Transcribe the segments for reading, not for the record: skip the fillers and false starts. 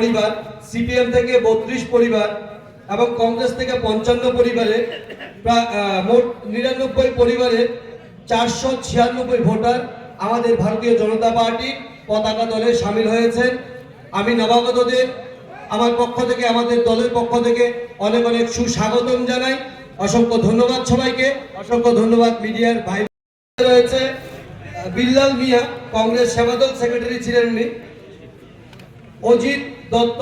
পরিবার, সিপিএম থেকে 32 পরিবার এবং কংগ্রেস থেকে 55 পরিবারে প্রায় মোট 99 পরিবারে 496 ভোটার আমাদের ভারতীয় জনতা পার্টির পতাকা দলে সামিল হয়েছেন। আমি নবাগতদের আমার পক্ষ থেকে, আমাদের দলের পক্ষ থেকে অনেক অনেক সুস্বাগতম জানাই। অসংখ্য ধন্যবাদ সবাইকে, অসংখ্য ধন্যবাদ মিডিয়ার ভাই। রয়েছে বিল্লাল মিয়া, কংগ্রেস সেবাদল সেক্রেটারি ছিলেন উনি। অজিত দত্ত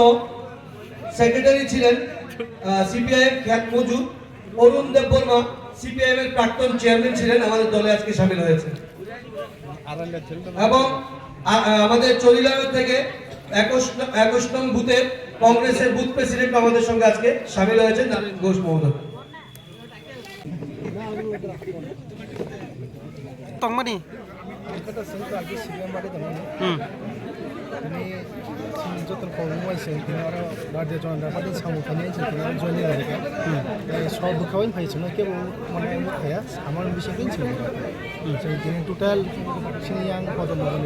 সেক্রেটারি ছিলেন সিপিআইএম খ্যাত মজুদ। অরুণ দেববর্মা সিপিআইএম এর প্রাক্তন চেয়ারম্যান ছিলেন, আমাদের দলে আজকে সামিল হয়েছে। এবং আমাদের চরিলামের থেকে 21 নং বুথের কংগ্রেসের বুথ প্রেসিডেন্ট আমাদের সঙ্গে আজকে সামিল হয়েছেন, নারায়ণ ঘোষ মহোদয়। তংমানি kita sentuh lagi sih mari teman ini joton kau sih ini orang baca joan dapat samu kami sih ini joan ini lagi kan soal bukain file cuma ke mana yang ya aman bisa kan sih jadi ini total sini yang pada mana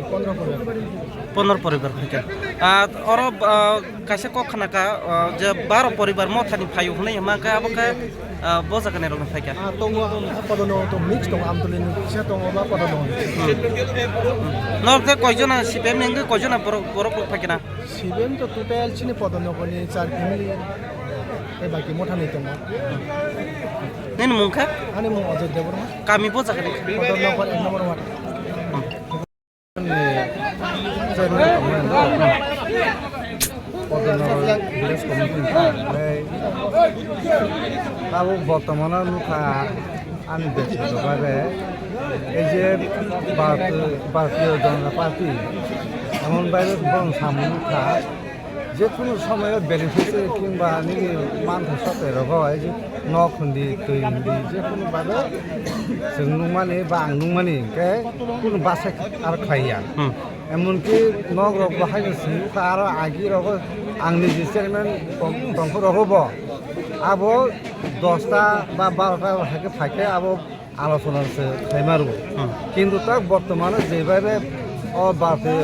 15 পরিবার হইকে আর কাছে কখনাকা যে 12 পরিবার মথানি ফাইও হলাই মাকা আবকা বজাকানে রং ফাইকা tunggu pada nonton mix tunggu amtulin bisa tunggu apa pada nonton নরতে কয়জন CPM নেঙ্গে কয়জন বড় ফাইকে না CPM তো total sini pada nonton 4 family bagi motor nih tunggu নেন মুখা ani mau aja deh bro কামি বজাকানে pada nonton nomor 1 বর্তমানে মুখা আমি দেখতে পারে এই যে ভারতীয় জনতা পার্টি এমন বাইরে বরং সামনে মুখা যে কোনো সময় বেনিফিসে কিংবা নিজে মানুষের সাথে হয় যে নখন্দি তৈরি যে কোনোভাবে जों नुमानि बा आं नुमानि কোনো বাসে আর খাইয়া এমনকি নগরক বাহাইनो सुबुंफ्रा आरो आगिरावबो आंनि जे चेयारमेन टंफोरावबो आबो 10টা বা 12টা হাকে ফাইকে আবো আলোচনাছে খাইমারু কিন্তু তাক বর্তমানে যেভাবে ভারতীয়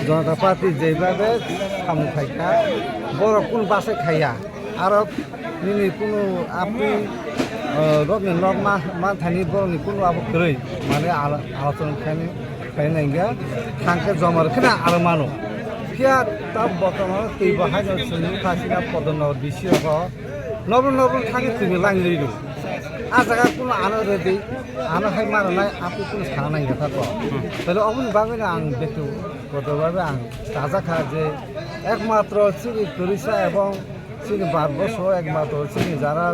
জনতা পার্টি যেভাবে সামনে ফাইকা বড় কোন বাসে খাইয়া আর নিনি কোনো আপনি রবি নক মাথানি বড়নি কোনো আবো করেই মানে আলোচনা খাইনাই গিয়া থাঙ্কে জমা রেখে আরো মানো কিয়া তা বর্তমানে তুই বাহাইनो सुबुंफ्रा পদোন্নতি দিছি নবম থাকি তুমি লাইন আজাগা কোনো আনো রেডি আনো খাই মারানাই আপনি কোনো সারা নাই কথা তাহলে অবনি ভাবে আং ব্যক্তিগতভাবে আং তাজাখা যে একমাত্র চিনি তরিষা এবং চিনি ভারতবর্ষ একমাত্র চিনি যারা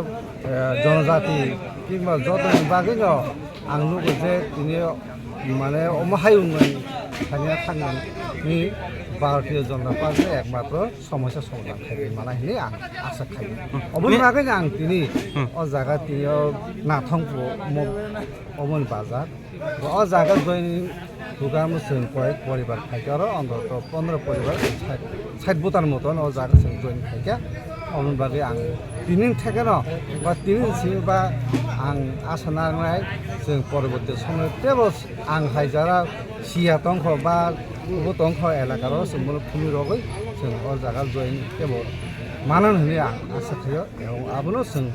জনজাতি কিংবা যত বাগিন আং লুগো যে তিনি মানে অমাহাই উন্নয়ন খানিয়া থাকবেন নি ভারতীয় জনতা পার্টি একমাত্র সমস্যা সমাধান খাইবে মানে হিনি আং আশা খাইবে অবনি বাগিন আং তিনি ও জায়গা তিনি নাথংপু অমন বাজার ও জায়গা জয়নি দুগামো जों কয়েক পরিবার খাইকে আর অন্তত 15 পরিবার 60 বুতার মতন ও জায়গা जों জয়েন খাইকে অমন বাগে আং তিন থেকে ন বা তিন বা আং আশা নাংনাই जों পরবর্তী সময় তেবস আং হাইজারা সিয়া তংখ বা তংখ এলাকার সম্পূর্ণ ফুমি রগৈ जों ও জায়গা জয়েন কেবল মানন হলে আং আশা খাইও এবং আবনো जों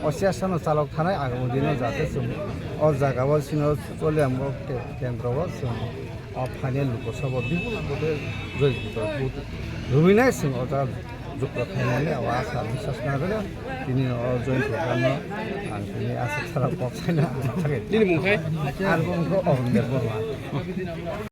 অসিয়াসানো চালক থানায় আগামী দিনে যাতে जों ও জায়গাও সিনো চলে আমো কেন্দ্রও जों ফাইনাল লোকসভা বিপুল ভোটে জয়যুক্ত রুমিনাই जों অজা যুক্ত খাইনাनै আশা বিশ্বাস করে তিনি জয়েন প্রোগ্রামে আং তিনি আশা ছাড়া পছাইনা থাকে তিনি মুখাই আর বংশ অরুণ দেববর্মা